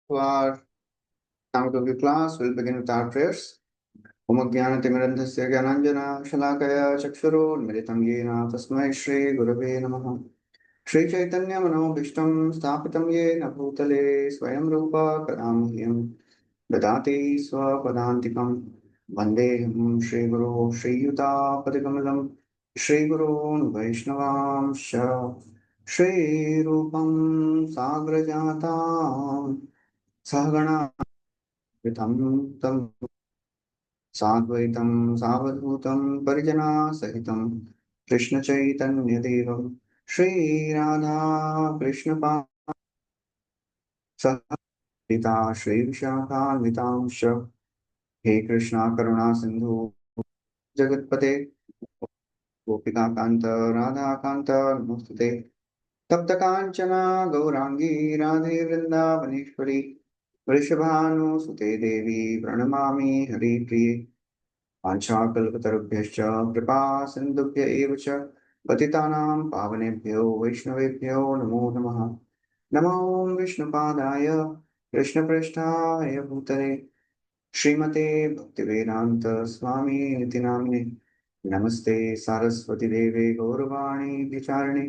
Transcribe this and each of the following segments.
To our Namakavya class, we'll begin with our prayers. Om Jnanatimirandhasya Gyananjana Shalakaya Chakshurunmilitam Yena Tasmai Shri Gurave Namaha. Srī Caitanya Manobhishtam Sthapitam Yena Bhutale Swayam Rupa Kadamhyam Dadati Swapadantikam Vandeham Shri Guru Shri Yuta Padikamalam Shri Gurun Vaishnavamsha Shri Rupam Sagrajatam Sahagana Vitam Tam Sadvaitam Savadhutam Parijana Sahitam Krishna Chaitanya Devam Shri Radha Krishna Sahita Shri Vishakha Vitamsha He Krishna Karuna Sindhu Jagatpate Gopika Kanta Radha Kanta Namaste Tapta Kanchana Gaurangi Radhe Vrindavaneshwari Vrishabhanu Sute Devi Pranamami Hari Priye वाञ्छाकल्पतरुभ्यश्च कृपा सिन्धुभ्य एव च पतितानां पावनेभ्यो वैष्णवेभ्यो नमो नमः नमो विष्णुपादाय कृष्णप्रेष्ठाय भूतले श्रीमते भक्तिवेदान्त स्वामी निति नामिने नमस्ते सारस्वती देवे गौरवाणी विचारिणे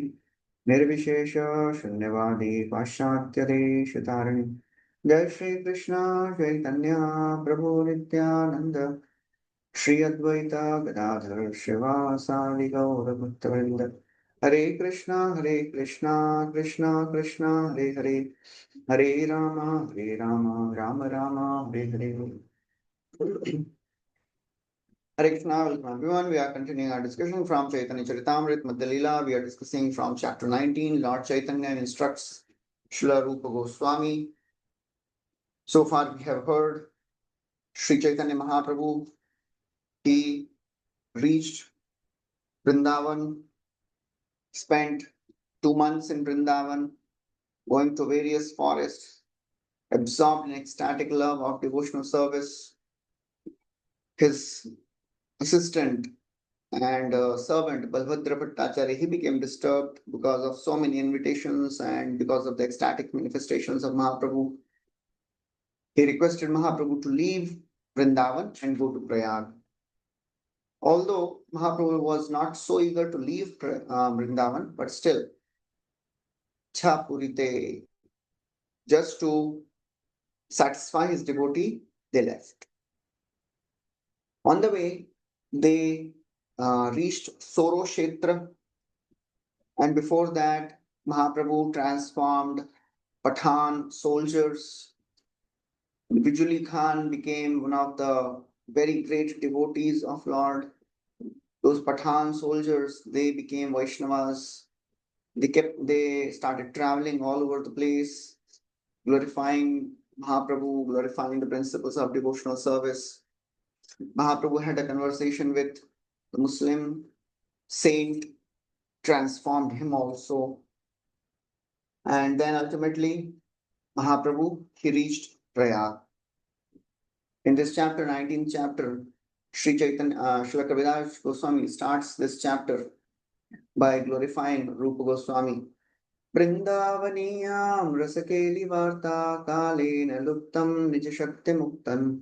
निर्विशेष शून्यवादी पाश्चात्य देशतारिणे जय श्री कृष्ण चैतन्य प्रभु Nityanand Shri Advaita Gadadhar Shivasadi Gaura Bhaktavrinda Hare Krishna Krishna Krishna Hare Hare Hare Rama Rama Rama Hare Hare Hare Krishna, welcome everyone. We are continuing our discussion from Caitanya Caritāmrta Madhya lila. We are discussing from chapter 19. Lord Chaitanya instructs Srila Rupa Goswami. So far we have heard Sri Chaitanya Mahaprabhu. He reached Vrindavan, spent 2 months in Vrindavan, going to various forests, absorbed in ecstatic love of devotional service. His assistant and servant, Balbhadra Bhattacharya, he became disturbed because of so many invitations and because of the ecstatic manifestations of Mahaprabhu. He requested Mahaprabhu to leave Vrindavan and go to Prayag. Although Mahaprabhu was not so eager to leave Vrindavan, but still, Chapurite, just to satisfy his devotee, they left. On the way, they reached Soro Kshetra, and before that, Mahaprabhu transformed Pathan soldiers. Bijuli Khan became one of the very great devotees of Lord. Those Pathan soldiers, they became Vaishnavas. They started traveling all over the place, glorifying Mahaprabhu, glorifying the principles of devotional service. Mahaprabhu had a conversation with the Muslim saint, transformed him also. And then ultimately, Mahaprabhu, he reached Prayag. In this chapter, 19th chapter, Sri Caitanya, Srila Gaur Vilas Goswami starts this chapter by glorifying Rupa Goswami. Vrindavaniyam rasakeli varta kalena luptam nijashakti muktan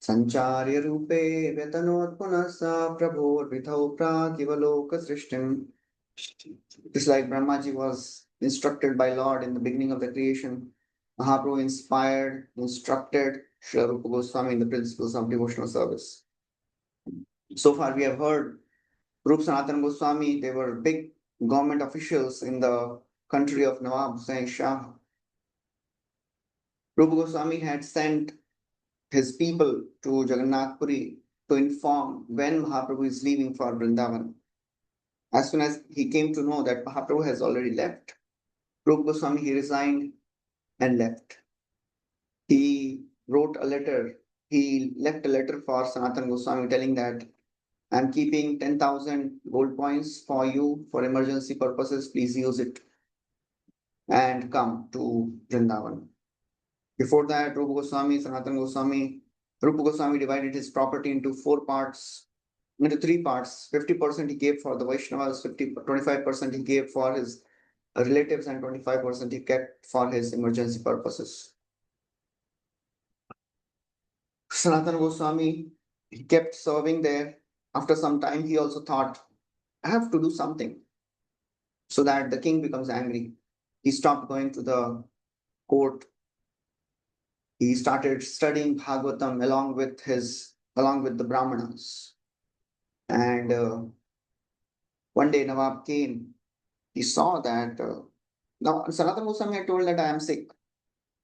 Sancharya rupe vyatanot punasa prabhor vidhau prakivaloka srishtim. Just like Brahmaji was instructed by Lord in the beginning of the creation, Mahaprabhu inspired, instructed Srila Rupa Goswami in the principles of devotional service. So far we have heard Rup Sanatana Goswami, they were big government officials in the country of Nawab Hussain Shah. Rupa Goswami had sent his people to Jagannath Puri to inform when Mahaprabhu is leaving for Vrindavan. As soon as he came to know that Mahaprabhu has already left, Rupa Goswami, he resigned and left. He wrote a letter. He left a letter for Sanatana Goswami telling that I'm keeping 10,000 gold coins for you for emergency purposes. Please use it and come to Vrindavan. Before that, Rupa Goswami, Sanatana Goswami, Rupa Goswami divided his property into into 3 parts. 50% he gave for the Vaishnavas, 25% he gave for his relatives, and 25% he kept for his emergency purposes. Sanatana Goswami, he kept serving there. After some time, he also thought, I have to do something so that the king becomes angry. He stopped going to the court. He started studying Bhagavatam along with the Brahmanas. And one day Nawab came. He saw that now Sanatana Goswami had told that I am sick.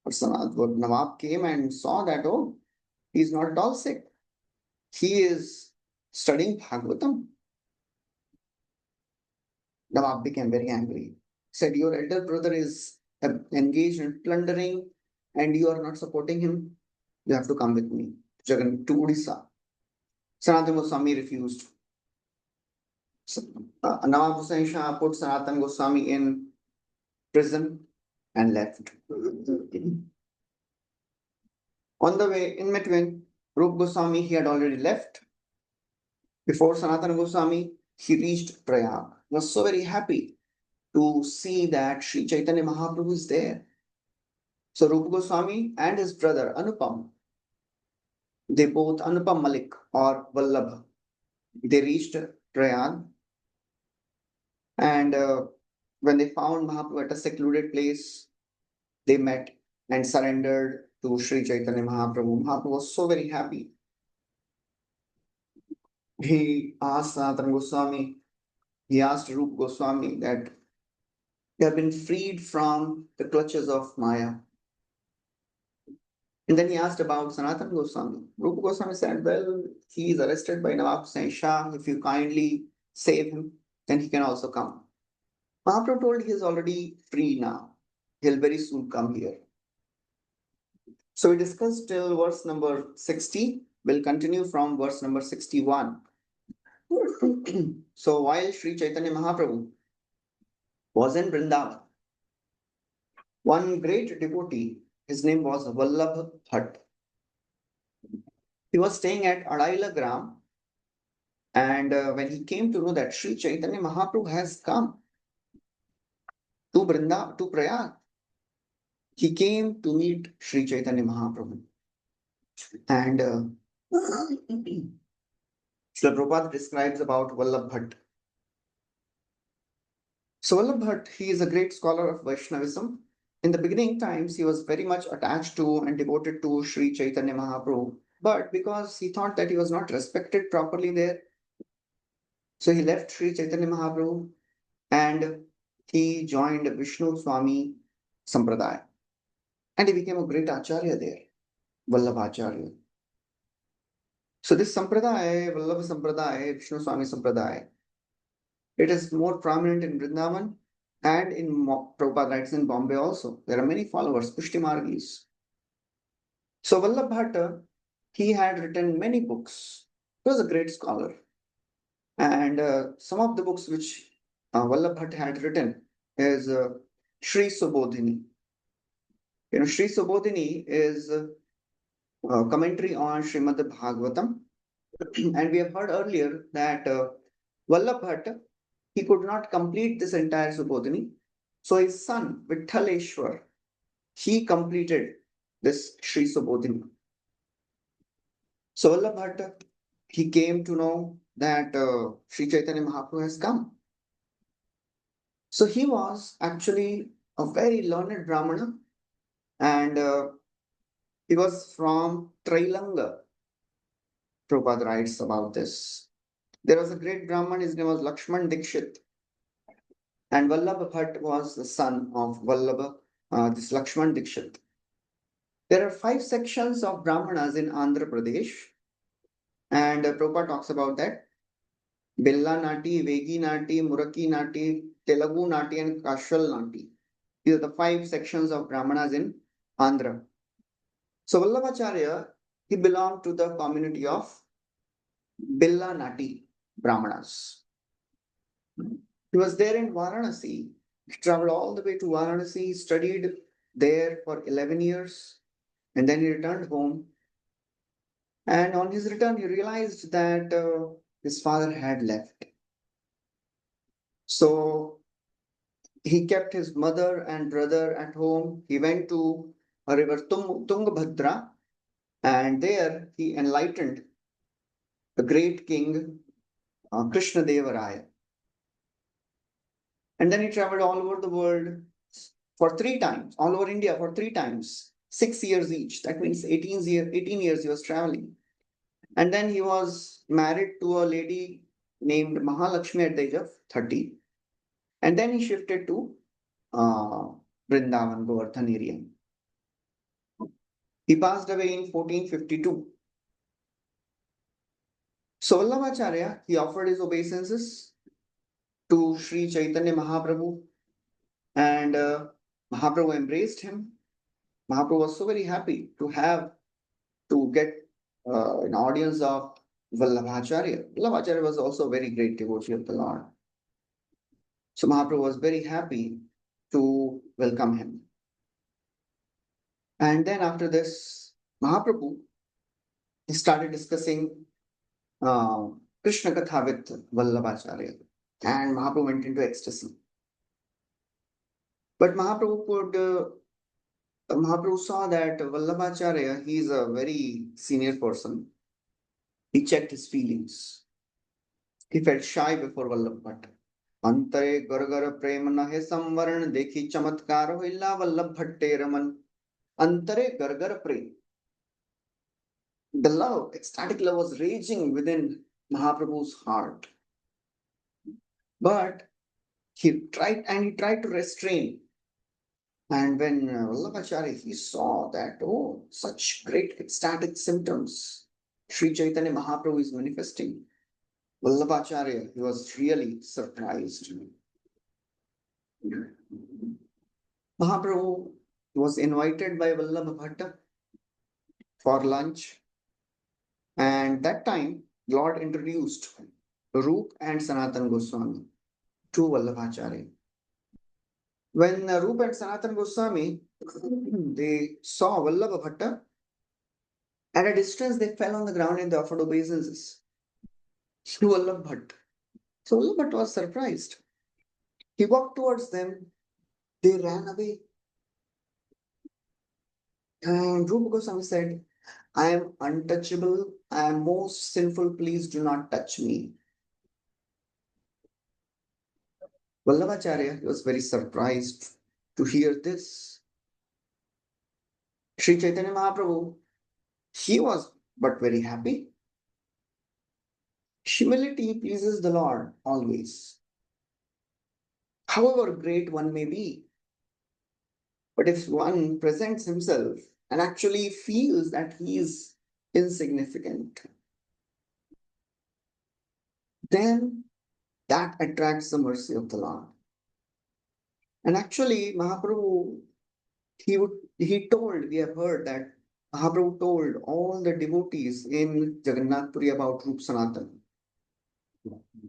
But Nawab came and saw that, oh, he's not at all sick. He is studying Bhagavatam. Nawab became very angry. Said, your elder brother is engaged in plundering and you are not supporting him. You have to come with me to Odisha. Sanatana Goswami refused. Nawab Hussain Shah put Sanatana Goswami in prison and left. On the way, in between, Rup Goswami, he had already left. Before Sanatana Goswami, he reached Prayag. He was so very happy to see that Srī Caitanya Mahaprabhu is there. So Rupa Goswami and his brother Anupam, they both, Anupam Malik or Vallabha, they reached Prayag. And when they found Mahaprabhu at a secluded place, they met and surrendered to Srī Caitanya Mahaprabhu. Mahaprabhu was so very happy. He asked Sanatana Goswami, he asked Rupa Goswami that they have been freed from the clutches of Maya. And then he asked about Sanatana Goswami. Rupa Goswami said, well, he is arrested by Nawab Hussain Shah. If you kindly save him, then he can also come. Mahaprabhu told he is already free now. He'll very soon come here. So we discussed till verse number 60. We'll continue from verse number 61. So while Srī Caitanya Mahaprabhu was in Vrindavan, one great devotee, his name was Vallabh Bhatt. He was staying at Adaila Gram, and when he came to know that Srī Caitanya Mahaprabhu has come to Prayag, he came to meet Srī Caitanya Mahaprabhu. And Srila Prabhupada describes about Vallabh Bhatt. So Vallabh Bhatt, he is a great scholar of Vaishnavism. In the beginning times, he was very much attached to and devoted to Srī Caitanya Mahaprabhu. But because he thought that he was not respected properly there, so he left Srī Caitanya Mahaprabhu and he joined Vishnu Swami Sampradaya. And he became a great Acharya there, Vallabhacharya. So this Sampradaya, Vallabha Sampradaya, Vishnu Swami Sampradaya, it is more prominent in Vrindavan and in Prabhupada writes in Bombay also. There are many followers, Pushtimargis. So Vallabh Bhatta, he had written many books. He was a great scholar. And some of the books which Vallabh Bhatta had written is Sri Subodhini. You know, Sri Subodhini is a commentary on Srimad Bhagavatam. And we have heard earlier that Vallabh Bhatta, he could not complete this entire Subodhini. So his son, Vithaleshwar, he completed this Sri Subodhini. So Vallabh Bhatta, he came to know that Srī Caitanya Mahaprabhu has come. So he was actually a very learned Brahmana and he was from Trailanga. Prabhupada writes about this. There was a great Brahman, his name was Lakshman Dikshit. And Vallabha Bhatt was the son of Vallabha, this Lakshman Dikshit. There are 5 sections of Brahmanas in Andhra Pradesh. And Prabhupada talks about that. Billa Nati, Vegi Nati, Muraki Nati, Telugu Nati, and Kashal Nati. These are the 5 sections of Brahmanas in Andhra. So Vallabhacharya, he belonged to the community of Billa Nati Brahmanas. He was there in Varanasi. He traveled all the way to Varanasi. He studied there for 11 years and then he returned home. And on his return, he realized that his father had left. So he kept his mother and brother at home. He went to a river Tungabhadra And there he enlightened the great king Krishna Deva Raya. And then he traveled all over the world for 3 times, all over India for 3 times, 6 years each. That means 18 years he was traveling. And then he was married to a lady named Mahalakshmi at the age of 30. And then he shifted to Vrindavan, Govardhan area. He passed away in 1452. So Vallabhacharya, he offered his obeisances to Srī Caitanya Mahaprabhu, and Mahaprabhu embraced him. Mahaprabhu was so very happy to get an audience of Vallabhacharya. Vallabhacharya was also a very great devotee of the Lord. So Mahaprabhu was very happy to welcome him. And then after this, Mahaprabhu, he started discussing Krishna Katha with Vallabhacharya. And Mahaprabhu went into ecstasy. But Mahaprabhu saw that Vallabhacharya, he is a very senior person. He checked his feelings. He felt shy before Vallabh Bhatt. Antare gargar prem nahe samvaran dekhi chamatkar hoilla Vallabh Bhatte raman. Antare gargar prem. The love, ecstatic love was raging within Mahaprabhu's heart. But he tried to restrain. And when Vallabhacharya, he saw that, oh, such great ecstatic symptoms Srī Caitanya Mahaprabhu is manifesting, Vallabhacharya, he was really surprised. Mahaprabhu was invited by Vallabha Bhatta for lunch. And that time, Lord introduced Rup and Sanatan Goswami to Vallabhacharya. When Rup and Sanatan Goswami, they saw Vallabha Bhatta, at a distance they fell on the ground and they offered obeisances to Vallabha Bhatta. So Vallabha Bhatta was surprised. He walked towards them, they ran away. And Rupa Goswami said, I am untouchable, I am most sinful, please do not touch me. Vallabhacharya was very surprised to hear this. Srī Caitanya Mahaprabhu, he was but very happy. Humility pleases the Lord always. However great one may be, but if one presents himself and actually feels that he is insignificant, then that attracts the mercy of the Lord. And actually, Mahaprabhu, we have heard that Mahaprabhu told all the devotees in Jagannath Puri about Rup Sanatan,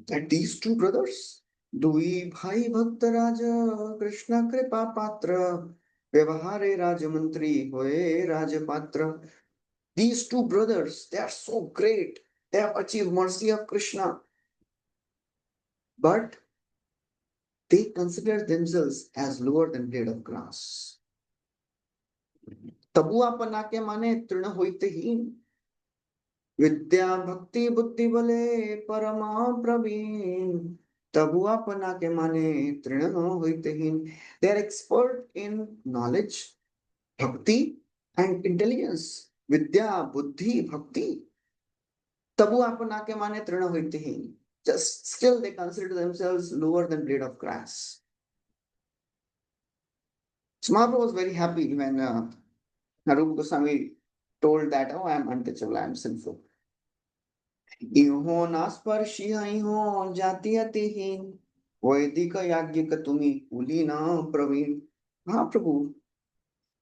that these two brothers, Dui Bhai Bhakta Raja Krishna Kripa Patra Vyavahare Rajamantri Hoye Rajapatra. These two brothers, they are so great. They have achieved mercy of Krishna. But they consider themselves as lower than blade of grass. Tabuapana ke mane trina hoite hin. Vidya bhakti buddhi bale parama praveen. Tabuapana ke mane trina hoite hin. They are expert in knowledge, bhakti, and intelligence. Vidya, buddhi, bhakti. Tabuapana ke mane trina hoite hin. Just still they consider themselves lower than blade of grass. So Mahaprabhu was very happy when Rupa Goswami told that, oh, I am untouchable, I am sinful. Iho nasparshi iho jati atihin vaidika yagyika tumi ulina praveen. Mahaprabhu,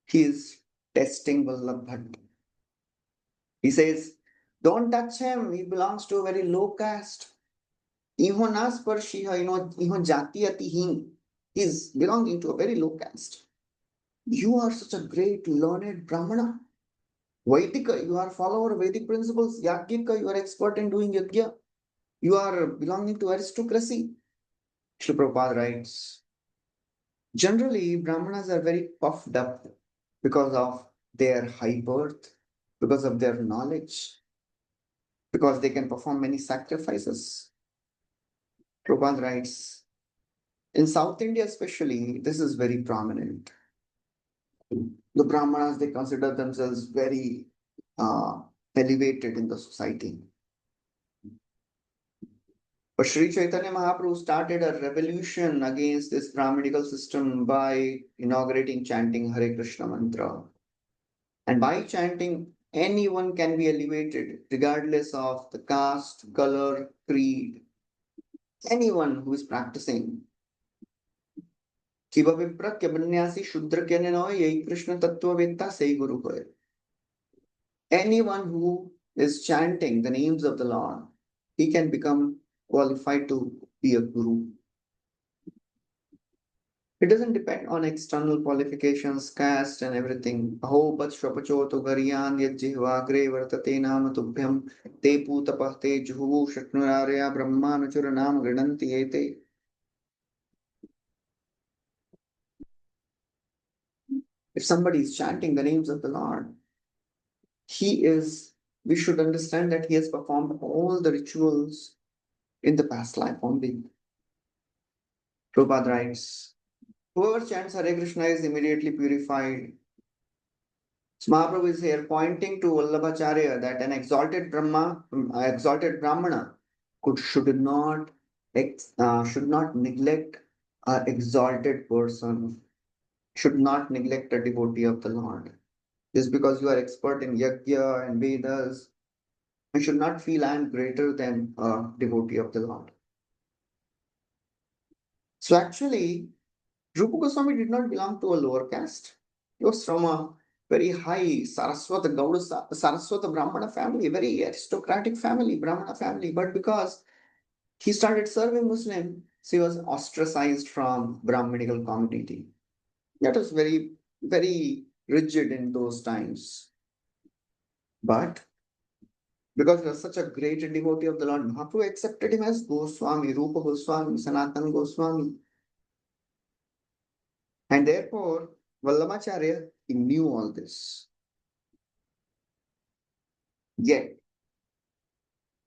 he is testing Vallabh Bhatta. He says, don't touch him, he belongs to a very low caste. Iho nasparshi iho jati atihin. He is belonging to a very low caste. You are such a great learned Brahmana. Vaidika, you are a follower of Vedic principles. Yagyika, you are expert in doing yajna. You are belonging to aristocracy. Srila Prabhupada writes, generally, Brahmanas are very puffed up because of their high birth, because of their knowledge, because they can perform many sacrifices. Prabhupada writes, in South India especially, this is very prominent. The Brahmanas, they consider themselves very elevated in the society. But Srī Caitanya Mahaprabhu started a revolution against this Brahminical system by inaugurating chanting Hare Krishna mantra. And by chanting, anyone can be elevated regardless of the caste, color, creed. Anyone who is practicing. Kiva Vipra Kyabanyasi Shudra Kyananoy Yai Krishna Tattva Vetta Sei Guru Hoy. Anyone who is chanting the names of the Lord, he can become qualified to be a guru. It doesn't depend on external qualifications, caste, and everything. Aho bat shvapachoto gariyan yajjihvagre vartate nama tubhyam te putapah te juhu shatnurarya brahmanachura nam grinanti ete. If somebody is chanting the names of the Lord, we should understand that he has performed all the rituals in the past life only. Prabhupada writes, whoever chants Hare Krishna is immediately purified. So Mahaprabhu is here pointing to Vallabhacharya that an exalted Brahmana should not neglect an exalted person, should not neglect a devotee of the Lord. Just because you are expert in Yajna and Vedas, you should not feel I am greater than a devotee of the Lord. So actually, Rupa Goswami did not belong to a lower caste. He was from a very high Saraswata Brahmana family, very aristocratic family, Brahmana family. But because he started serving Muslim, so he was ostracized from Brahminical community. That was very, very rigid in those times. But because he was such a great devotee of the Lord, Mahaprabhu accepted him as Goswami, Rupa Goswami, Sanatana Goswami. And therefore, Vallabhacharya, he knew all this. Yet,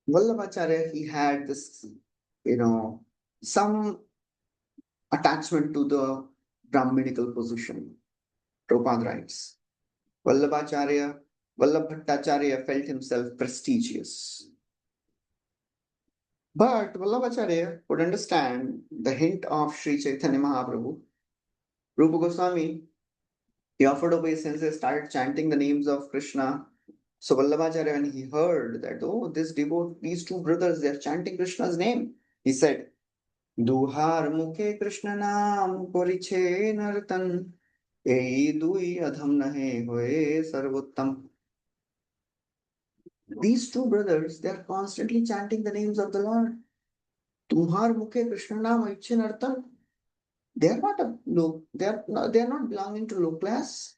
Vallabhacharya, he had this, some attachment to the Brahminical position. Prabhupada writes, Vallabhacharya felt himself prestigious. But Vallabhacharya could understand the hint of Srī Caitanya Mahaprabhu. Rupa Goswami, he offered obeisance, started chanting the names of Krishna. So Vallabhacharya, when he heard that, these two brothers, they are chanting Krishna's name, he said, Duhar mukhe Krishna naam poriche nartan, ei dui adham nahe hoye sarvottam. These two brothers, they are constantly chanting the names of the Lord. Duhar mukhe Krishna naam poriche nartan. They are not belonging to low class.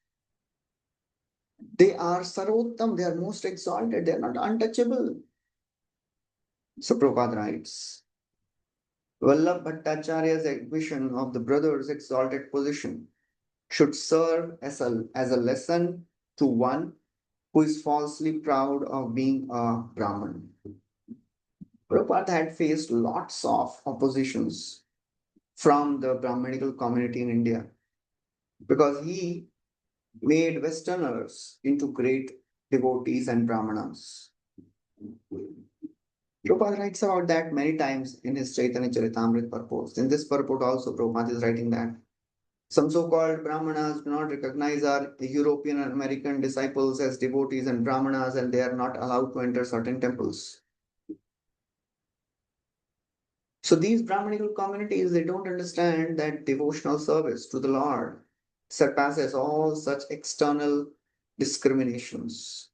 They are sarvottam, they are most exalted, they are not untouchable. So Prabhupada writes, Vallabh Bhattacharya's vision of the brothers' exalted position should serve as a lesson to one who is falsely proud of being a Brahman. Prabhupada had faced lots of oppositions from the Brahminical community in India because he made Westerners into great devotees and Brahmanas. Prabhupada writes about that many times in his Caitanya Caritāmrta purport. In this purport also, Prabhupada is writing that some so-called Brahmanas do not recognize our European and American disciples as devotees and Brahmanas, and they are not allowed to enter certain temples. So these Brahminical communities, they don't understand that devotional service to the Lord surpasses all such external discriminations.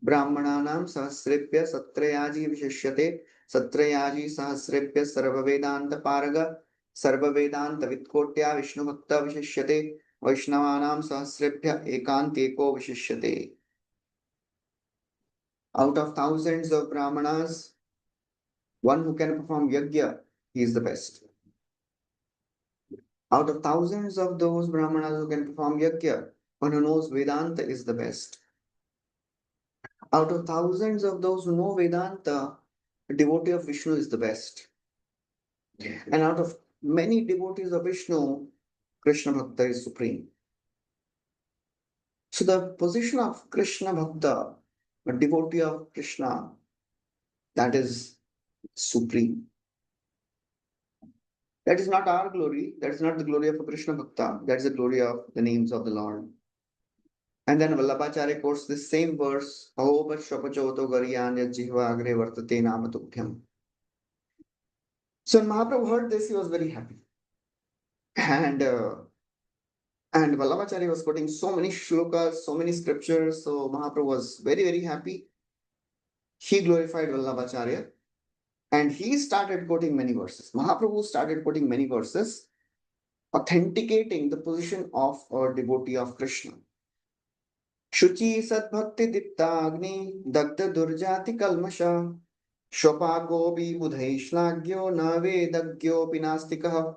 Brahmananam sahasribhya satrayaji vishishyate satrayaji sahasribhya sarvavedanta paraga sarvavedanta vitkotya vishnu bhakta vishishyate vaishnavanam sahasribhya ekanteko vishishyate. Out of thousands of Brahmanas, one who can perform yajna, he is the best. Out of thousands of those Brahmanas who can perform yajna, one who knows Vedanta is the best. Out of thousands of those who know Vedanta, a devotee of Vishnu is the best. And out of many devotees of Vishnu, Krishna Bhakta is supreme. So the position of Krishna Bhakta, a devotee of Krishna, that is supreme. That is not our glory. That is not the glory of a Krishna Bhakta. That is the glory of the names of the Lord. And then Vallabhacharya quotes this same verse, Ahobat Shwapachoto Garyanya Jihva Agre Vartate Namatubhyam. So when Mahaprabhu heard this, he was very happy. And Vallabhacharya was quoting so many shlokas, so many scriptures. So Mahaprabhu was very, very happy. He glorified Vallabhacharya. And he started quoting many verses. Mahaprabhu started quoting many verses, authenticating the position of a devotee of Krishna. Shuchi Sadbhakti Diptagni Dagda Durjati Kalmasha Shopagobi Budhaishlagyo Navedagyo Pinastikaha.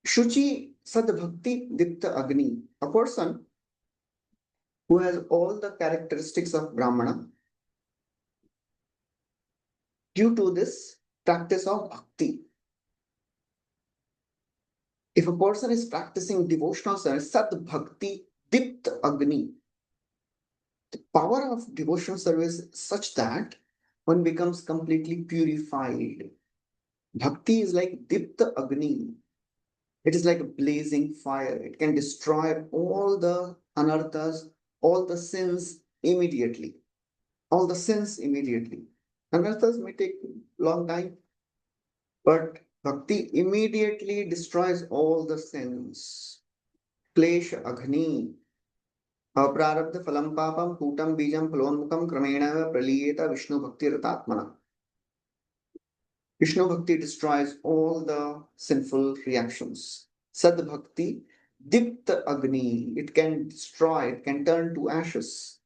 Shuchi Sadbhakti Dipta Agni, a person who has all the characteristics of Brahmana due to this practice of bhakti. If a person is practicing devotional service, Sadbhakti Dipta Agni, the power of devotional service is such that one becomes completely purified. Bhakti is like Dipta Agni. It is like a blazing fire. It can destroy all the anarthas, all the sins immediately. All the sins immediately. Anarthas may take long time, but bhakti immediately destroys all the sins. Klesha Agni. Aprarabdha phalam papam kutam bijam phalonmukam kramena praliyeta Vishnu bhakti ratatmana. Vishnu bhakti destroys all the sinful reactions. Sad bhakti, dipta agni, it can destroy, it can turn to ashes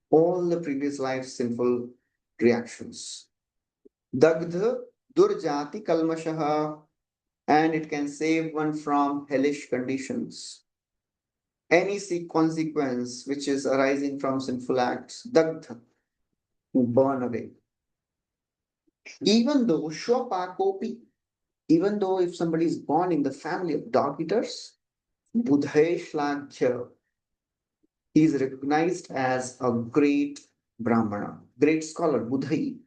all the previous life's sinful reactions. Dagdha durjati kalmashaha, and it can save one from hellish conditions. Any consequence which is arising from sinful acts, dagdha, burn away. Even though Shwapakopi, even though if somebody is born in the family of dog eaters, Budhaishlagya, he is recognized as a great Brahmana, great scholar. Budhai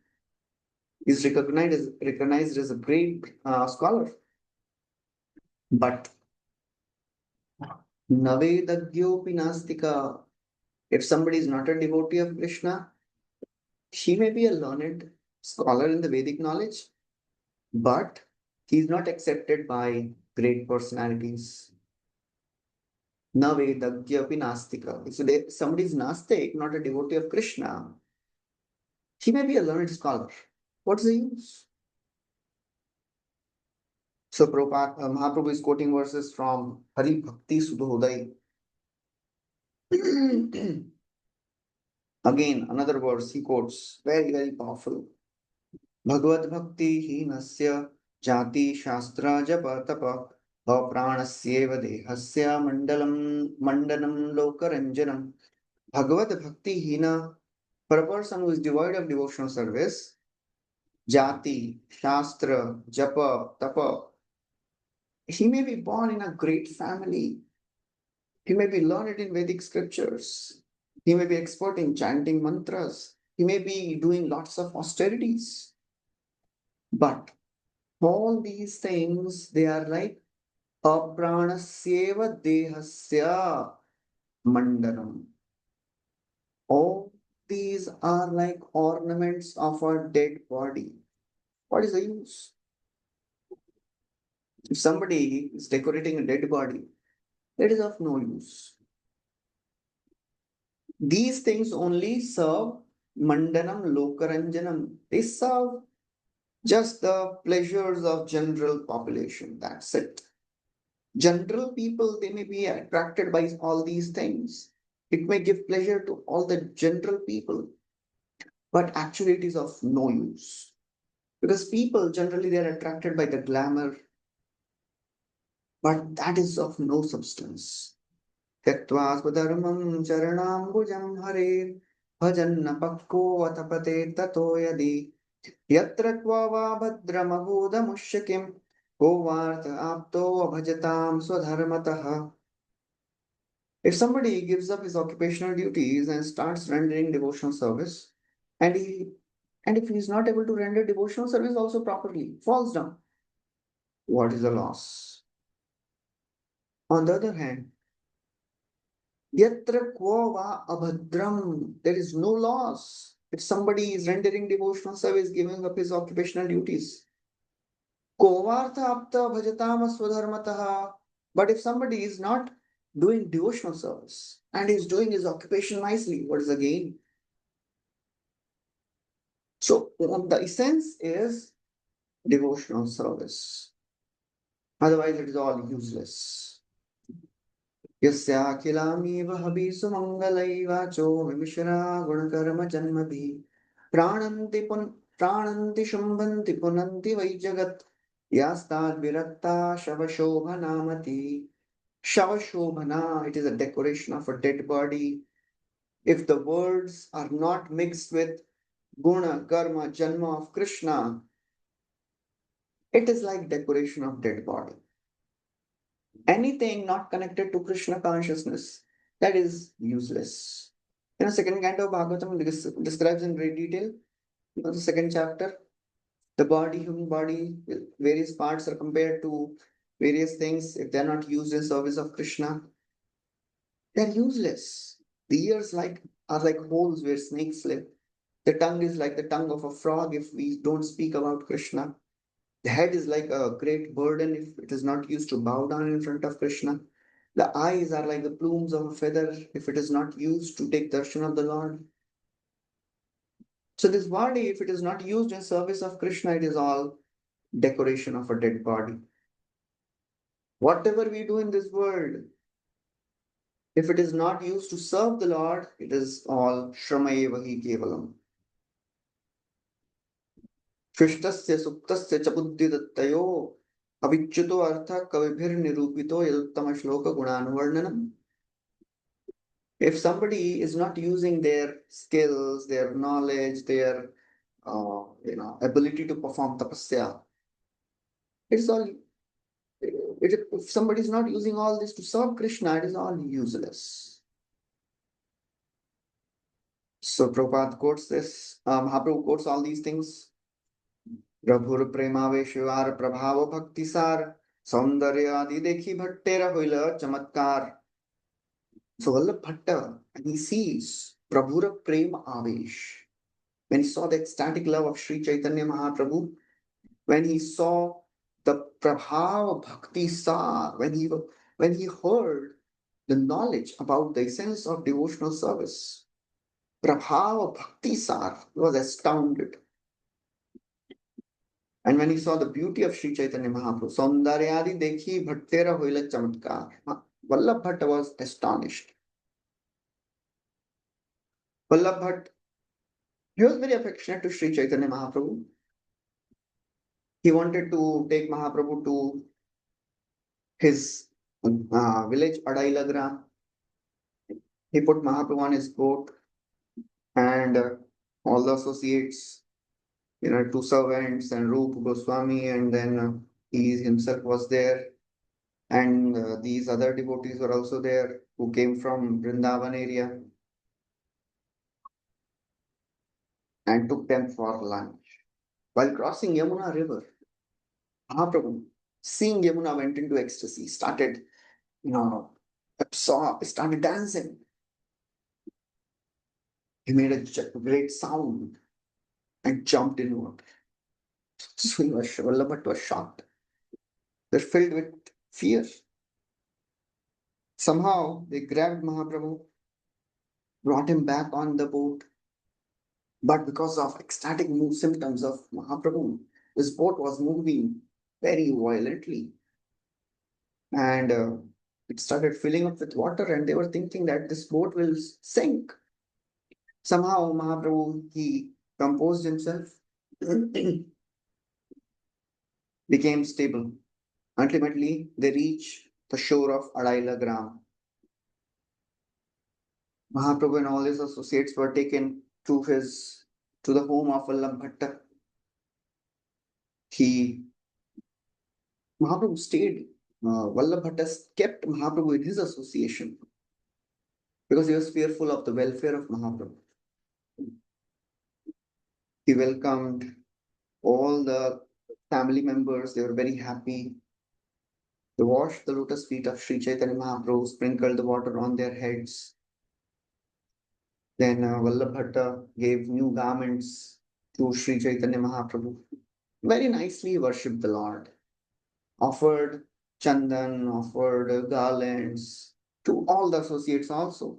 is recognized as a great scholar. But Navedagyopi Nastika, if somebody is not a devotee of Krishna, he may be a learned scholar in the Vedic knowledge, but he is not accepted by great personalities. Navedagyapi Nastika. If somebody is Nastik, not a devotee of Krishna, he may be a learned scholar. What's the use? So Mahaprabhu is quoting verses from Hari Bhakti Sudhodai. Again, another verse he quotes, very, very powerful. Bhagavad Bhakti Hinasya Jati Shastra Japa Tapa Apranasyeva Dehasya Mandanam Lokaranjanam. Bhagavad Bhakti Hina, for a person who is devoid of devotional service, Jati, Shastra, Japa, Tapa, he may be born in a great family. He may be learned in Vedic scriptures. He may be expert in chanting mantras. He may be doing lots of austerities. But all these things, they are like Apranasyeva Dehasya Mandanam. All these are like ornaments of a dead body. What is the use? If somebody is decorating a dead body, it is of no use. These things only serve Mandanam Lokaranjanam. They serve just the pleasures of general population. That's it. General people, they may be attracted by all these things. It may give pleasure to all the general people, but actually it is of no use. Because people generally they are attracted by the glamour, but that is of no substance. Tyaktva swadharmam charanambujam hare bhajanna pakko atapate tato yadi yatra kva va bhadramagodamushyakim kovartha apto bhajatam swadharmatah. If somebody gives up his occupational duties and starts rendering devotional service, and if he is not able to render devotional service also properly, falls down, what is the loss? On the other hand, yatra kva va abhadram, there is no loss. If somebody is rendering devotional service, giving up his occupational duties, kovartha apta bhajatam swadharmataha. But if somebody is not doing devotional service and is doing his occupation nicely, what is the gain? So the essence is devotional service. Otherwise, it is all useless. Yasyakilami vahabi sumangalai vacho vimishra gunakarma janmabhi prananti shumbanti punanti vaijagat yastad viratta shavashobhanamati. Shavashobhana, it is a decoration of a dead body. If the words are not mixed with guna, karma, janma of Krishna, it is like decoration of dead body. Anything not connected to Krishna consciousness, that is useless. Second canto of Bhagavatam describes in great detail, the second chapter, the body, human body, various parts are compared to various things. If they're not used in service of Krishna, they're useless. The ears are like holes where snakes live. The tongue is like the tongue of a frog if we don't speak about Krishna. The head is like a great burden if it is not used to bow down in front of Krishna. The eyes are like the plumes of a feather if it is not used to take darshan of the Lord. So this body, if it is not used in service of Krishna, it is all decoration of a dead body. Whatever we do in this world, if it is not used to serve the Lord, it is all shramaeva hi kevalam. Shrishtasya suktasya cha buddhidattayo avichuto artha kavibhir nirupito yaduttama shloka gunanuvarnanam. If somebody is not using their skills, their knowledge, their ability to perform tapasya, it's all. If somebody is not using all this to serve Krishna, it is all useless. So Prabhupada quotes this. Mahaprabhu quotes all these things. Prabhur premavesh prabhava bhakti sar saundarya adi dekhi bhattera hoila chamatkar. So Vallabh Bhatta, and he sees Prabhura Prema Avesh. When he saw the ecstatic love of Srī Caitanya Mahaprabhu, when he saw the Prabhava Bhakti Sar, when he heard the knowledge about the essence of devotional service, Prabhava Bhakti Sar was astounded. And when he saw the beauty of Srī Caitanya Mahaprabhu, Saundaryadi Dekhi Bhattera Hoila Chamatkar, Vallabh Bhatta was astonished. Vallabh Bhatta, he was very affectionate to Srī Caitanya Mahaprabhu. He wanted to take Mahaprabhu to his village Adailagram. He put Mahaprabhu on his boat and all the associates, two servants and Rupa Goswami, and then he himself was there. And these other devotees were also there who came from Vrindavan area and took them for lunch. While crossing Yamuna river, Mahaprabhu, seeing Yamuna, went into ecstasy, started, started dancing. He made a great sound and jumped in water. So Vallabh Bhatta was shocked. They're filled with fear. Somehow they grabbed Mahaprabhu, brought him back on the boat. But because of ecstatic symptoms of Mahaprabhu, this boat was moving very violently. And it started filling up with water, and they were thinking that this boat will sink. Somehow Mahaprabhu, he composed himself, became stable. Ultimately, they reach the shore of Adailagram. Mahaprabhu and all his associates were taken to the home of Vallabh Bhatta. Mahaprabhu stayed. Vallabh Bhatta kept Mahaprabhu in his association because he was fearful of the welfare of Mahaprabhu. He welcomed all the family members. They were very happy. They washed the lotus feet of Srī Caitanya Mahaprabhu, sprinkled the water on their heads. Then Vallabh Bhatta gave new garments to Srī Caitanya Mahaprabhu. Very nicely worshipped the Lord. Offered chandan, offered garlands to all the associates also.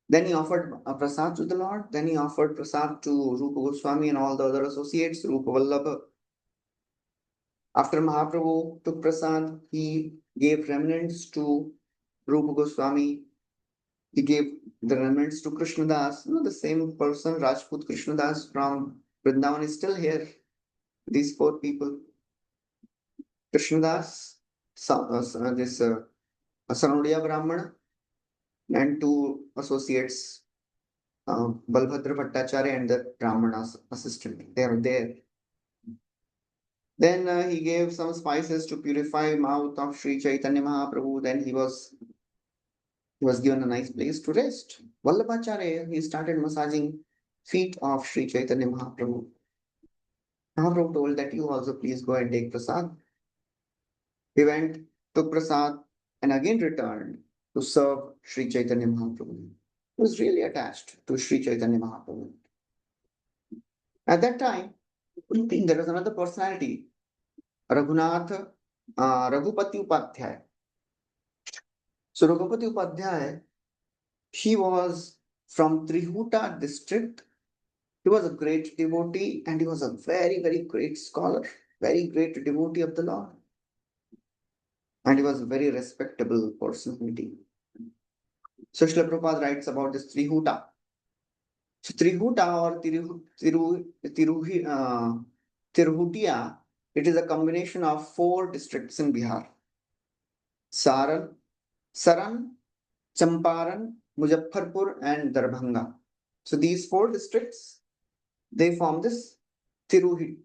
Then he offered prasad to the Lord. Then he offered prasad to Rupa Goswami and all the other associates, Rupa Vallabha. After Mahaprabhu took prasad, he gave remnants to Rupa Goswami. He gave the remnants to Krishnadas. The same person, Rajput Krishnadas from Vrindavan, is still here. These four people. Krishnadas, this Sanodia Brahmana, and two associates, Balbhadra Bhattacharya and the Brahmana's assistant. They are there. Then he gave some spices to purify mouth of Sri Chaitanya Mahaprabhu. Then he was given a nice place to rest. Vallabhacharya, he started massaging feet of Sri Chaitanya Mahaprabhu. Mahaprabhu told that you also please go and take prasad. He went, took prasad, and again returned to serve Sri Chaitanya Mahaprabhu. He was really attached to Sri Chaitanya Mahaprabhu. At that time, there was another personality, Raghupati Upadhyay. So Raghupati Upadhyay, he was from Trihuta district. He was a great devotee and he was a very, very great scholar, very great devotee of the Lord. And he was a very respectable personality. So Srila Prabhupada writes about this Trihuta. So Trihuta or Tiruhutia, it is a combination of 4 districts in Bihar. Saran, Champaran, Muzaffarpur and Darbhanga. So these 4 districts, they form this Tiruhutia.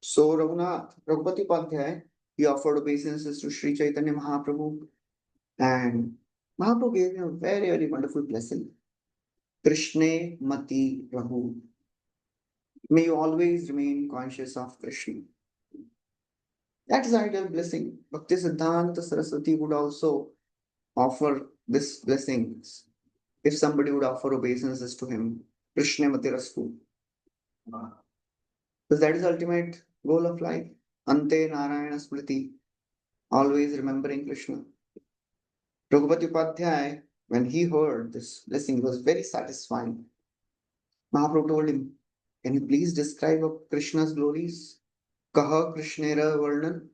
So Raghupati Upadhyay, he offered obeisances to Sri Chaitanya Mahaprabhu and Mahaprabhu gave him a very, very wonderful blessing. Krishna Mati Rahu. May you always remain conscious of Krishna. That is ideal blessing. Bhakti Siddhanta Saraswati would also offer this blessings if somebody would offer obeisances to him. Krishna Mati Rastu. Because that is the ultimate goal of life. Ante Narayana Smriti. Always remembering Krishna. Raghupati Upadhyay, when he heard this blessing, was very satisfied. Mahaprabhu told him, can you please describe of Krishna's glories? Kaha Krishnera Varnan.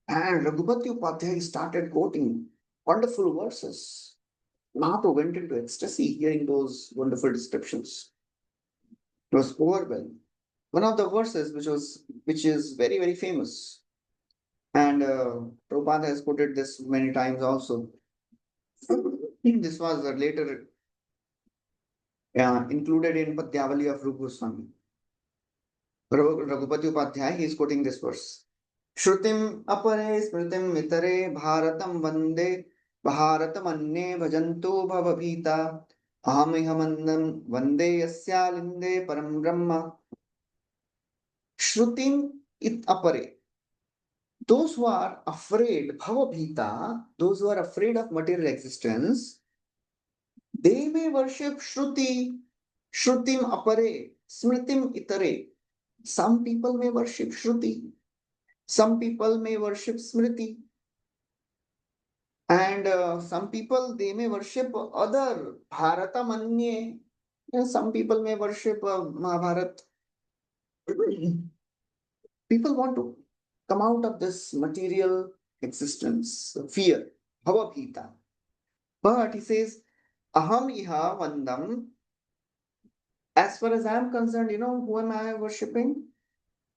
And Raghupati Upadhyay started quoting wonderful verses. Mahaprabhu went into ecstasy hearing those wonderful descriptions. It was overwhelmed. One of the verses which is very, very famous. And Prabhupada has quoted this many times also. This was later included in Padyavali of Rupa Goswami. Raghupati Upadhyay, he is quoting this verse. Shrutim apare smritim mitare bharatam vande bharatam anne bhajanto bhavabhita ahamiham vande yasyalinde param brahma. Shrutim it apare. Those who are afraid, bhavabhita, those who are afraid of material existence, they may worship Shruti, Shrutim apare, Smritim itare. Some people may worship Shruti, some people may worship Smriti, and some people they may worship other Bharata Manye. Some people may worship Mahabharat. People want to come out of this material existence, fear, bhavabhita. But he says, Aham iha vandam. As far as I am concerned, who am I worshipping?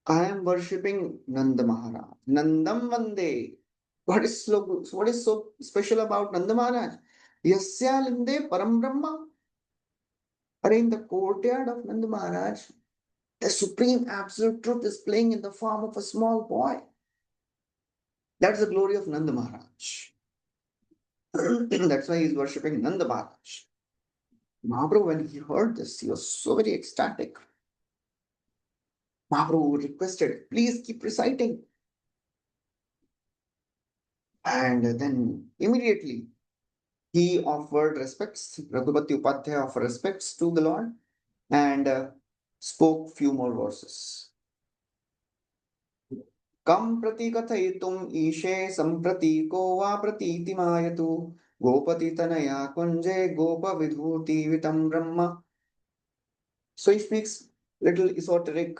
I am worshipping Nanda Maharaj. Nandam Vande. What is so special about Nanda Maharaj? Yasya Linde Param Brahma. Are in the courtyard of Nanda Maharaj, the supreme absolute truth is playing in the form of a small boy. That's the glory of Nanda Maharaj. That's why he's worshipping Nanda Maharaj. Mahaprabhu, when he heard this, he was so very ecstatic. Mahaprabhu requested, please keep reciting. And then immediately he offered respects. Raghupati Upadhyaya offered respects to the Lord and spoke few more verses. Kam prati kathayitum ishe samprati ko va pratiti mayatu gopati tanaya kunje gopa vidhuti vitam brahma. So he speaks little esoteric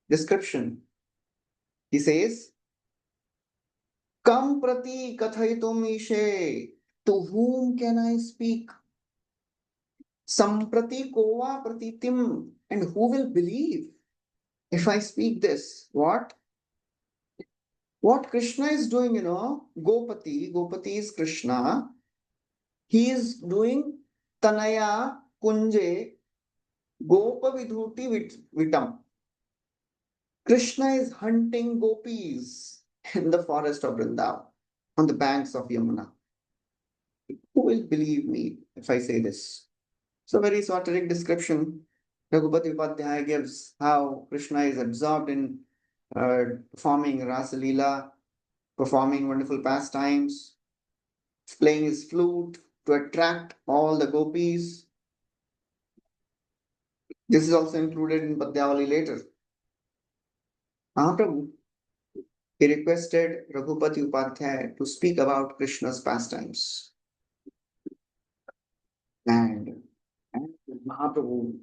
description. He says, Kam prati kathayitum ishe. To whom can I speak? Samprati kova pratitim. And who will believe if I speak this? What? What Krishna is doing, Gopati is Krishna. He is doing Tanaya Kunje Gopa Vidhuti Vitam. Krishna is hunting gopis in the forest of Vrindavan, on the banks of Yamuna. Who will believe me if I say this? So, very esoteric description. Raghupati Upadhyaya gives how Krishna is absorbed in performing Rasa Lila, performing wonderful pastimes, playing his flute to attract all the gopis. This is also included in Padyavali later. Mahaprabhu, he requested Raghupati Upadhyaya to speak about Krishna's pastimes. And Mahaprabhu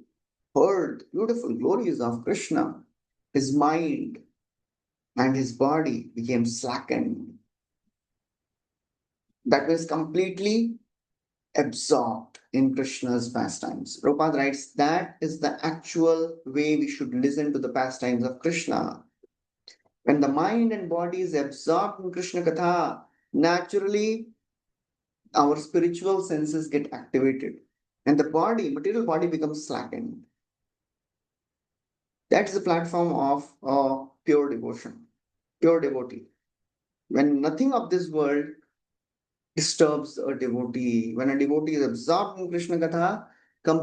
heard beautiful glories of Krishna. His mind and his body became slackened. That was completely absorbed in Krishna's pastimes. Prabhupada writes that is the actual way we should listen to the pastimes of Krishna. When the mind and body is absorbed in Krishna Katha, naturally our spiritual senses get activated and the body, material body, becomes slackened. That's the platform of pure devotion, pure devotee. When nothing of this world disturbs a devotee, when a devotee is absorbed in Krishna Katha,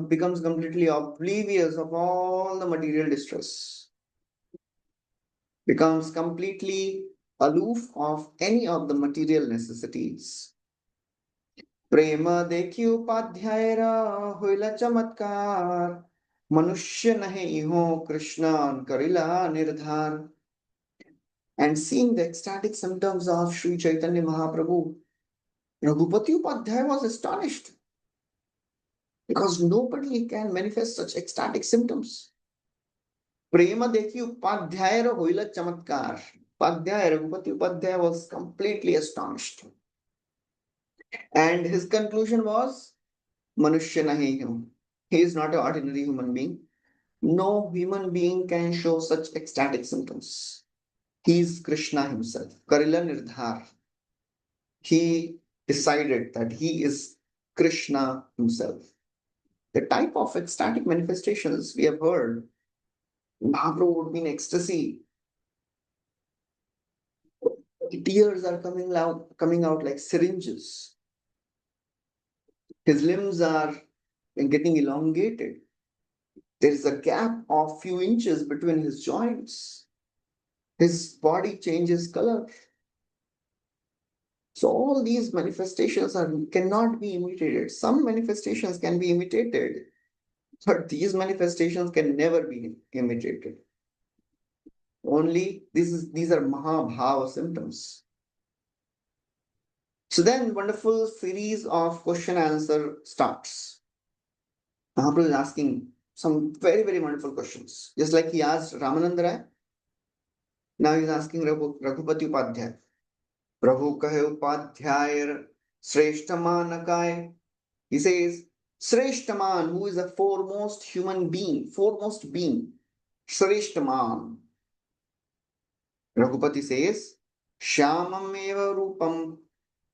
becomes completely oblivious of all the material distress, becomes completely aloof of any of the material necessities. Prema dekhi upadhyayra hoila chamatkar, manushya nahe iho Krishna karila nirdhar. And seeing the ecstatic symptoms of Srī Caitanya Mahaprabhu, Raghupati Upadhyaya was astonished because nobody can manifest such ecstatic symptoms. Prema dekhi upadhyayra hoila chamatkar. Upadhyaya, Raghupati Upadhyaya was completely astonished. And his conclusion was, Manushya nahi hu. He is not an ordinary human being. No human being can show such ecstatic symptoms. He is Krishna himself. Karila Nirdhar. He decided that he is Krishna himself. The type of ecstatic manifestations we have heard, Mahaprabhu would be in ecstasy. Tears are coming out like syringes. His limbs are getting elongated. There is a gap of few inches between his joints. His body changes color. So all these manifestations cannot be imitated. Some manifestations can be imitated, but these manifestations can never be imitated. Only these are Mahabhava symptoms. So then wonderful series of question answer starts. Mahaprabhu is asking some very, very wonderful questions. Just like he asked Ramananda Rai, now he's asking Raghupati Upadhyaya. Prabhu kahe Upadhyaya Shreshtaman Akai. He says, Sreshtaman, who is a foremost being, Sreshtaman. Raghupati says, Shyamam eva rupam,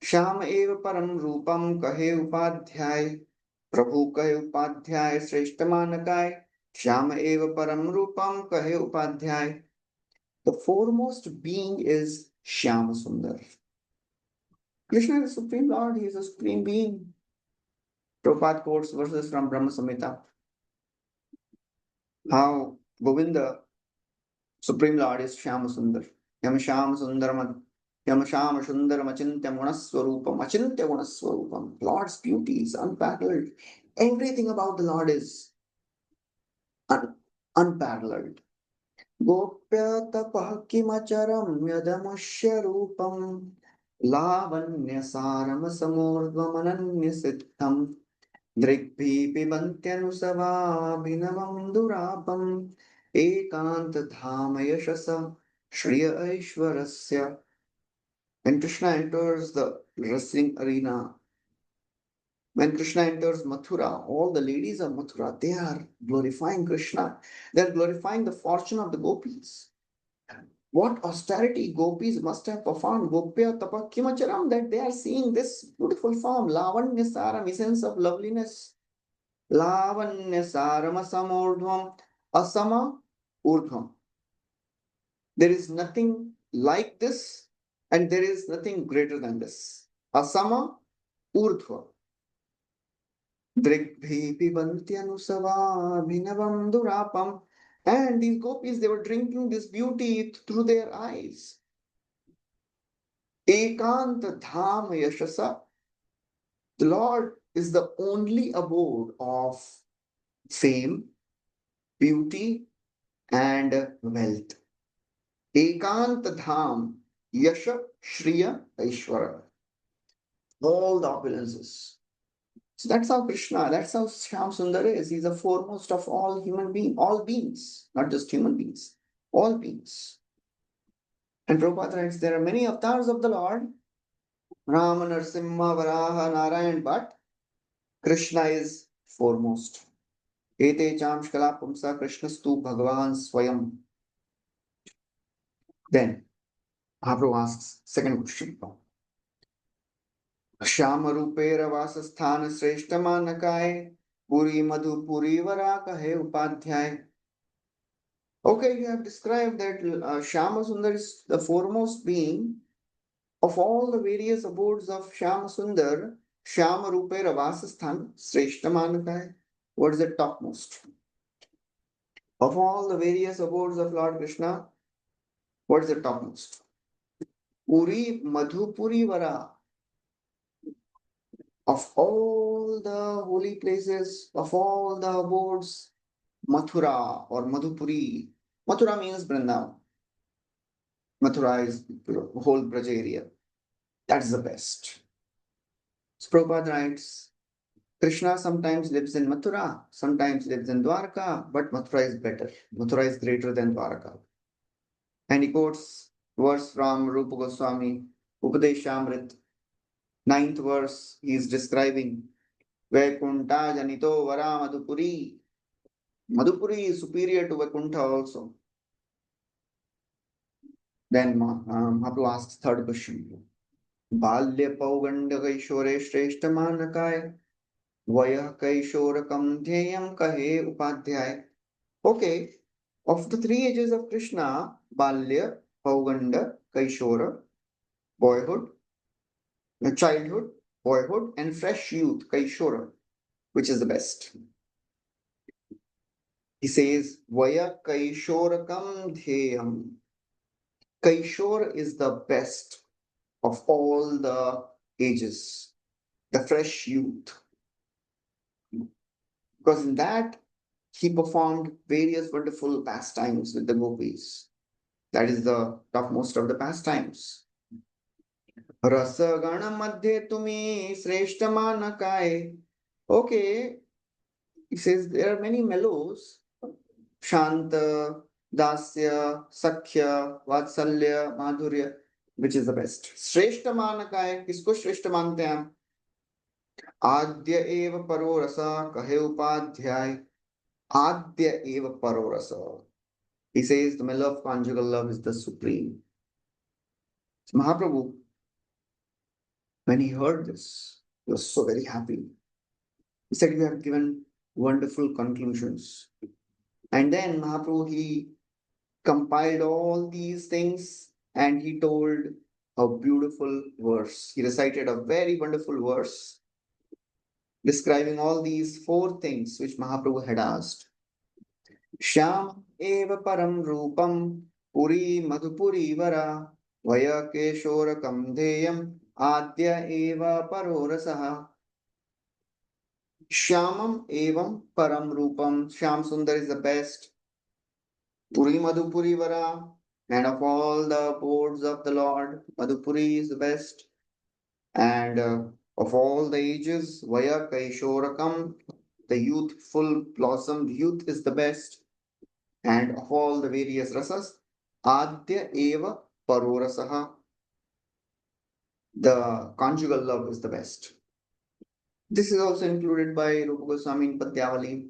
Shyam eva param rupam kahe upadhyay. Prabhu kahe upadhyay shreshta manakay. Shyam eva param rupam kahe upadhyay. The foremost being is Shyama Sundar. Krishna is the Supreme Lord, he is a Supreme Being. Prabhupada quotes verses from Brahma Samhita. How Govinda, Supreme Lord, is Shyama Sundar. Yam Shyama Sundaram, Yam Shyama Sundaram Achintyam Gunaswarupam, Achintya Gunaswarupam. Lord's beauty is unparalleled. Everything about the Lord is unparalleled. Gopya tapah kimacharam yadamushya rupam lavanya saram samurdvamananya siddham Drikbhi pibantyanusavabhinavam durapam ekanta dhama yashasa shriya aishwarasya. When Krishna enters the wrestling arena, when Krishna enters Mathura, all the ladies of Mathura, they are glorifying Krishna. They are glorifying the fortune of the gopis. What austerity gopis must have performed, Gopya Tapa Kimacharam, that they are seeing this beautiful form, Lavanya Saram, essence of loveliness. Lavanya Sarama Samurdhvam, Asama Urdhvam. There is nothing like this, and there is nothing greater than this. Asama Urdhva. Drikbhi Pibantyanusava Bhinavam Durapam. And these gopis, they were drinking this beauty through their eyes. Ekanta Dham Yashasa. The Lord is the only abode of fame, beauty, and wealth. Ekanta Dham Yasha Shriya Aishwara. All the opulences. So that's how Krishna, that's how Shyam Sundar is. He's the foremost of all human beings, all beings, not just human beings, all beings. And Prabhupada writes, there are many avatars of the Lord, Rama, Narsimha, Varaha, Narayan, but Krishna is foremost. Ete chamshkala pumsa Krishnastu Bhagavan Swayam. Then Mahaprabhu asks, second question. Shyama Rupera Vasasthana Sreshta Manakaye Puri Madhu Puri Vara Kahe Upadhyay. Okay, you have described that Shyama Sundar is the foremost being. Of all the various abodes of Shyama Sundar, Shyama Rupera Vasasthana Sreshta Manakaye. What is the topmost? Of all the various abodes of Lord Krishna, what is the topmost? Puri Madhupuri Vara. Of all the holy places, of all the abodes, Mathura or Madhupuri. Mathura means Vrindavan. Mathura is the whole Braja area. That is the best. So Prabhupada writes, Krishna sometimes lives in Mathura, sometimes lives in Dwarka, but Mathura is better. Mathura is greater than Dwarka. And he quotes verse from Rupa Goswami, Upadeshamrit, 9th verse. He is describing Vaikuntha Janito Vara Madhupuri. Madhupuri is superior to Vaikuntha also. Then Mahaprabhu asks third question. Balya Pauganda Kaishore Shreshta Manakaya Vaya Kaishorakam Dhyayam Kahe Upadhyay. Okay, of the three ages of Krishna, Balya, Pauganda, Kaishora, boyhood, childhood, boyhood, and fresh youth, Kaishora, which is the best? He says, Vaya Kaishorakam Dhyayam. Kaishor is the best of all the ages, the fresh youth. Because in that, he performed various wonderful pastimes with the gopis. That is the topmost of the pastimes. Rasa Gana Madhya Tumi Sreshta Manakaye. Okay, he says there are many mellows. Shanta, Dasya, Sakhya, Vatsalya, Madhurya. Which is the best? Shreshta Manakaye. Kisko Shreshta mante hain? Adya eva paro rasa kahe upadhyay. Adya eva paro rasa. He says the mellow of conjugal love is the supreme. So Mahaprabhu, when he heard this, he was so very happy. He said, "You have given wonderful conclusions." And then Mahaprabhu, he compiled all these things and he told a beautiful verse. He recited a very wonderful verse describing all these four things which Mahaprabhu had asked. Shyam eva param rupam puri madhupuri vara vaya keshorakam deyam adya eva parorasaha. Shyamam evam param rupam. Shyam Sundar is the best. Puri Madhupuri Vara, and of all the boards of the Lord, Madhupuri is the best. And of all the ages, Vaya Kaishorakam, the youthful blossomed youth is the best. And of all the various rasas, Adya Eva Parorasaha, the conjugal love is the best. This is also included by Rupa Goswami in Patyavali.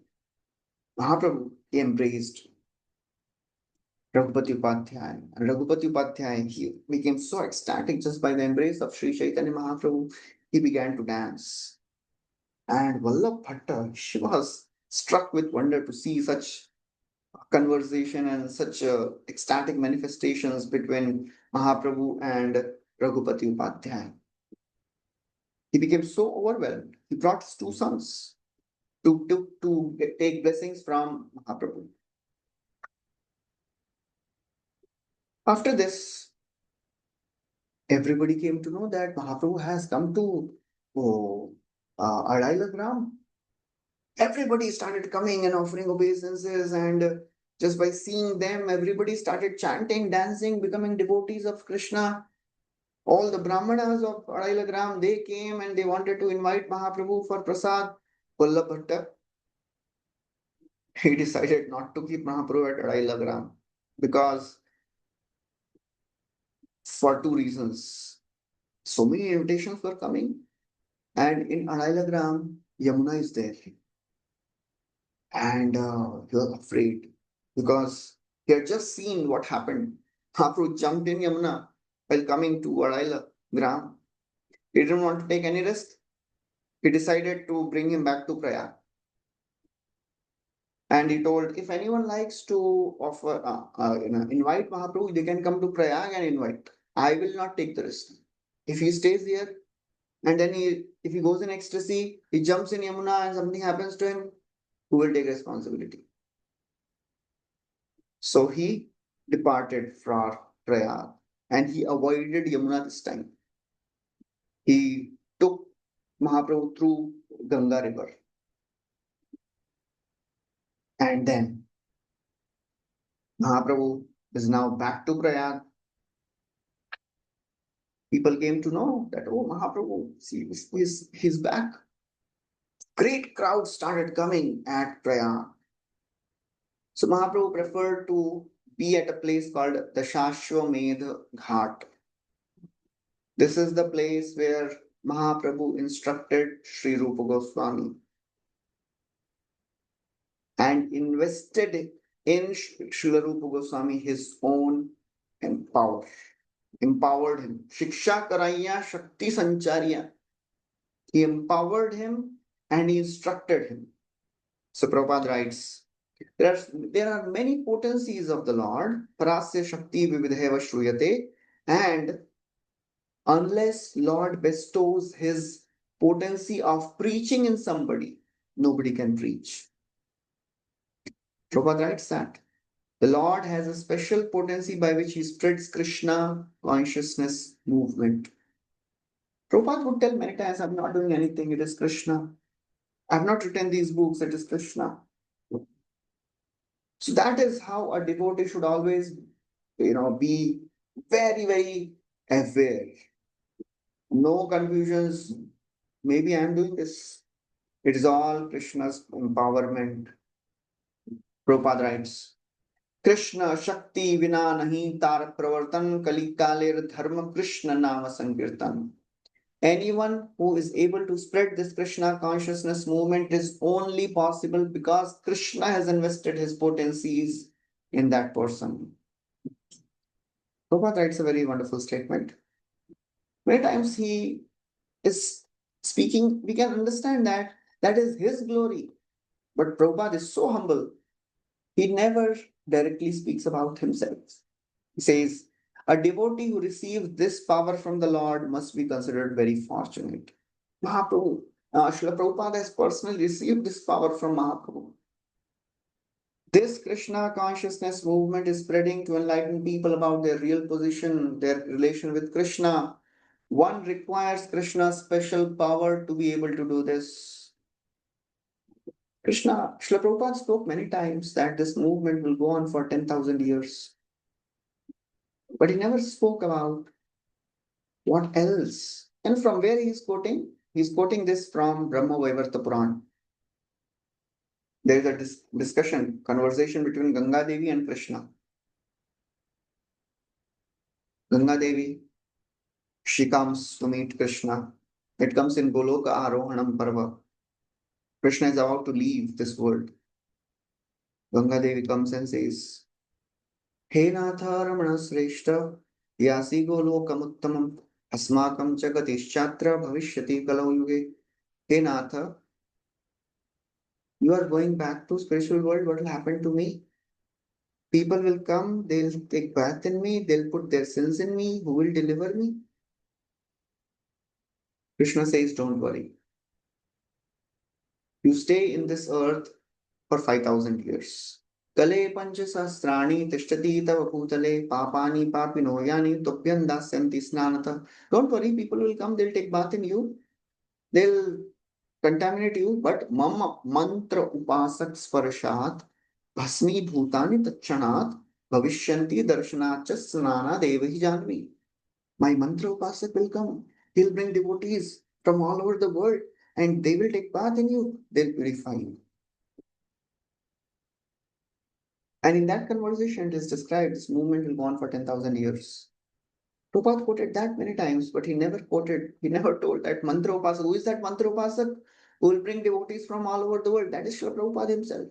Mahaprabhu embraced Raghupati Upadhyay. And Raghupati Upadhyay, he became so ecstatic just by the embrace of Sri Caitanya Mahaprabhu. He began to dance. And Vallabh Bhatta, she was struck with wonder to see such conversation and such ecstatic manifestations between Mahaprabhu and Raghupati Upadhyay. He became so overwhelmed. He brought his two sons to take blessings from Mahaprabhu. After this, everybody came to know that Mahaprabhu has come to Adaila Gram. Everybody started coming and offering obeisances, and just by seeing them, everybody started chanting, dancing, becoming devotees of Krishna. All the Brahmanas of Adaila Gram, they came and they wanted to invite Mahaprabhu for prasad. Vallabh Bhatta, he decided not to keep Mahaprabhu at Adaila Gram because for two reasons. So many invitations were coming, and in Adaila Gram, Yamuna is there. And he was afraid because he had just seen what happened. Mahaprabhu jumped in Yamuna while coming to Adaila Gram. He didn't want to take any risk. He decided to bring him back to Prayag. And he told, if anyone likes to offer, invite Mahaprabhu, they can come to Prayag and invite. I will not take the risk. If he stays here and then if he goes in ecstasy, he jumps in Yamuna and something happens to him, who will take responsibility? So he departed from Prayag and he avoided Yamuna this time. He took Mahaprabhu through Ganga river. And then Mahaprabhu is now back to Prayag. People came to know that, oh, Mahaprabhu, see, he's back. Great crowds started coming at Prayag. So Mahaprabhu preferred to be at a place called the Shashwamedh Ghat. This is the place where Mahaprabhu instructed Sri Rupa Goswami and invested in Srila Rupa Goswami his own power. Empowered him. Shiksha Karaya Shakti Sancharya. He empowered him and he instructed him. So Prabhupada writes, there are many potencies of the Lord, Parasya Shakti Vividheva Shruyate, and unless Lord bestows his potency of preaching in somebody, nobody can preach. Prabhupada writes that the Lord has a special potency by which he spreads Krishna consciousness movement. Prabhupada would tell many times, I'm not doing anything, it is Krishna. I have not written these books, it is Krishna. So that is how a devotee should always, be very, very aware. No confusions. Maybe I am doing this. It is all Krishna's empowerment. Prabhupada writes, Krishna Shakti Vina Nahi Tarak Pravartan Kalikaler Dharma Krishna Nama Sankirtan. Anyone who is able to spread this Krishna consciousness movement is only possible because Krishna has invested his potencies in that person. Prabhupada writes a very wonderful statement. Many times he is speaking, we can understand that that is his glory. But Prabhupada is so humble, he never directly speaks about himself. He says, a devotee who receives this power from the Lord must be considered very fortunate. Mahaprabhu, Srila Prabhupada has personally received this power from Mahaprabhu. This Krishna consciousness movement is spreading to enlighten people about their real position, their relation with Krishna. One requires Krishna's special power to be able to do this. Krishna, Srila Prabhupada spoke many times that this movement will go on for 10,000 years. But he never spoke about what else. And from where he is quoting? He is quoting this from Brahma Vaivarta Puran. There is a discussion, conversation between Ganga Devi and Krishna. Ganga Devi, she comes to meet Krishna. It comes in Goloka Arohanam Parva. Krishna is about to leave this world. Ganga Devi comes and says, He Natha Ramana Sreshta, Yasi Golokam Asmakam Jagatischatra Bhavishyati Kalau Yuge. Hey Natha, you are going back to spiritual world. What will happen to me? People will come, they'll take bath in me, they'll put their sins in me. Who will deliver me? Krishna says, don't worry. You stay in this earth for 5,000 years. Kale pancha sahasrani tishtati tava bhutale papani papino yani topyan dasyanti snanata. Don't worry, people will come, they'll take bath in you, they'll contaminate you, but mama mantra upasak sparashat bhasmi bhutani tachanat bhavishyanti darshanat snana devahi janvi. My mantra upasak will come. He'll bring devotees from all over the world and they will take bath in you, they'll purify you. And in that conversation, it is described this movement will go on for 10,000 years. Prabhupada quoted that many times, but he never told that mantra upasak. Who is that mantra upasak? Who will bring devotees from all over the world? That is Srila Prabhupada himself.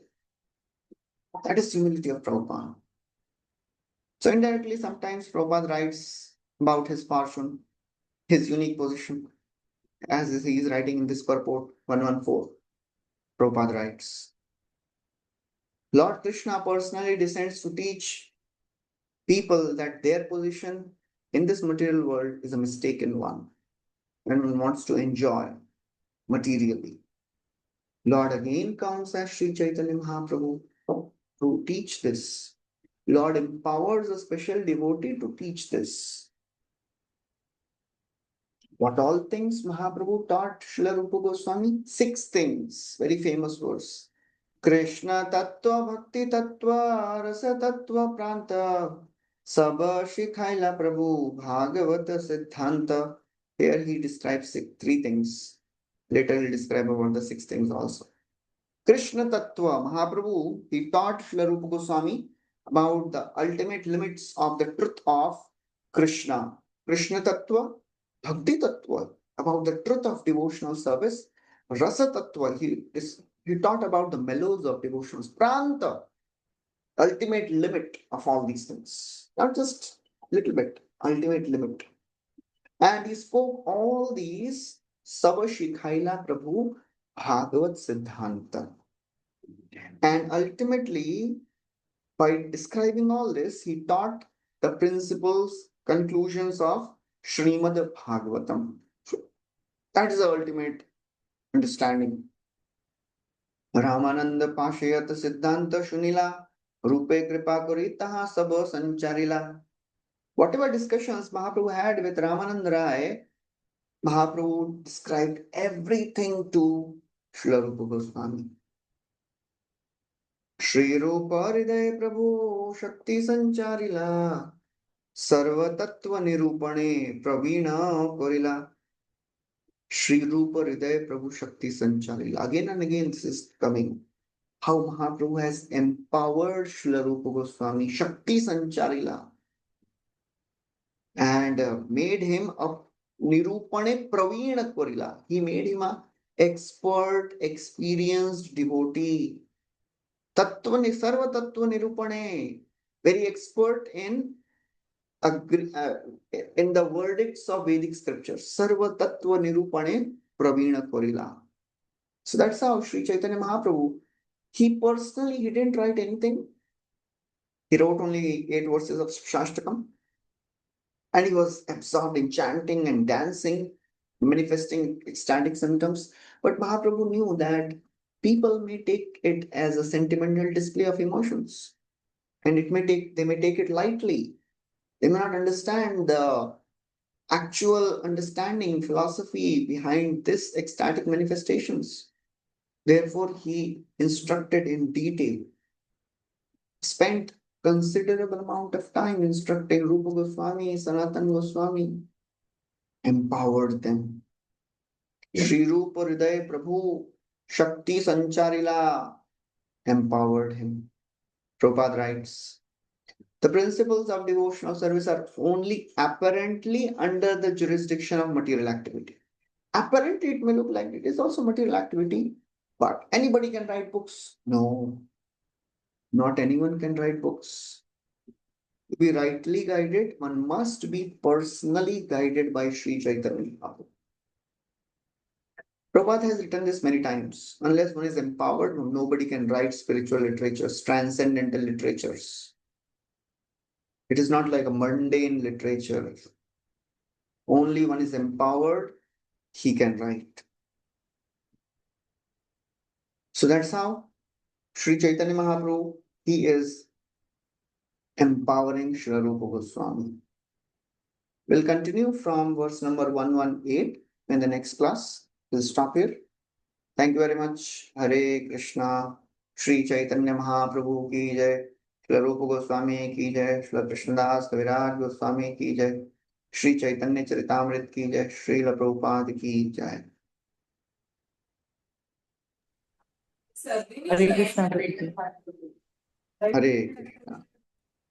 That is humility of Prabhupada. So indirectly, sometimes Prabhupada writes about his fortune, his unique position, as he is writing in this purport 114. Prabhupada writes, Lord Krishna personally descends to teach people that their position in this material world is a mistaken one and one wants to enjoy materially. Lord again comes as Srī Caitanya Mahaprabhu to teach this. Lord empowers a special devotee to teach this. What all things Mahaprabhu taught Srila Rupa Goswami? 6 things. Very famous verse. Krishna Tattva Bhakti Tattva Rasa Tattva Pranta Sabha Shikhaila Prabhu Bhagavata Siddhanta. Here he describes 3 things. Later he'll describe about the 6 things also. Krishna Tattva, Mahaprabhu, he taught Srila Rupa Goswami about the ultimate limits of the truth of Krishna. Krishna Tattva, Bhakti Tattva, about the truth of devotional service. Rasa Tattva, he taught about the mellows of devotions. Pranta, ultimate limit of all these things. Not just little bit, ultimate limit. And he spoke all these Sabashikhaila Prabhu Bhagavat Siddhanta. And ultimately, by describing all this, he taught the principles, conclusions of Srimad Bhagavatam. That is the ultimate understanding. Ramananda Pashayat Siddhanta Shunila Rupe Kripa Kuritaha Sabha Sancharila. Whatever discussions Mahaprabhu had with Ramananda Rai, Mahaprabhu described everything to Srila Rupa Goswami. Sri Rupa Hriday Prabhu Shakti Sancharila Sarva Tattva Nirupane Pravina Korila. Sri Rupa Hriday Prabhu Shakti Sancharila. Again and again this is coming. How Mahaprabhu has empowered Srila Rupa Goswami Shakti Sancharila and made him a Nirupane Pravina Korila. He made him a expert, experienced devotee. Sarva Tattva Nirupane, very expert in agree in the verdicts of Vedic scriptures. Sarva Tattva Nirupane Pravina Korila. So that's how Srī Caitanya Mahaprabhu, he personally, he didn't write anything. He wrote only 8 verses of Shastakam. And he was absorbed in chanting and dancing, manifesting ecstatic symptoms. But Mahaprabhu knew that people may take it as a sentimental display of emotions. And they may take it lightly. They may not understand the actual understanding, philosophy behind this ecstatic manifestations. Therefore, he instructed in detail, spent considerable amount of time instructing Rupa Goswami, Sanatana Goswami, empowered them. Shri Rupa Hriday Prabhu Shakti Sancharila empowered him. Prabhupada writes, the principles of devotional service are only apparently under the jurisdiction of material activity. Apparently, it may look like it is also material activity, but anybody can write books. No, not anyone can write books. To be rightly guided, one must be personally guided by Srī Caitanya Mahaprabhu. Prabhupada has written this many times. Unless one is empowered, nobody can write spiritual literatures, transcendental literatures. It is not like a mundane literature. Only one is empowered, he can write. So that's how Srī Caitanya Mahaprabhu, he is empowering Srila Rupa Goswami. We'll continue from verse number 118 in the next class. We'll stop here. Thank you very much. Hare Krishna. Srī Caitanya Mahaprabhu ki jai. Srila Rupa Goswami ki jai. Srila Krishnadas Kaviraj Goswami ki jai. Srī Caitanya Caritāmrta ki jai. Srila Prabhupada ki jai. Hare Krishna. Hare Krishna.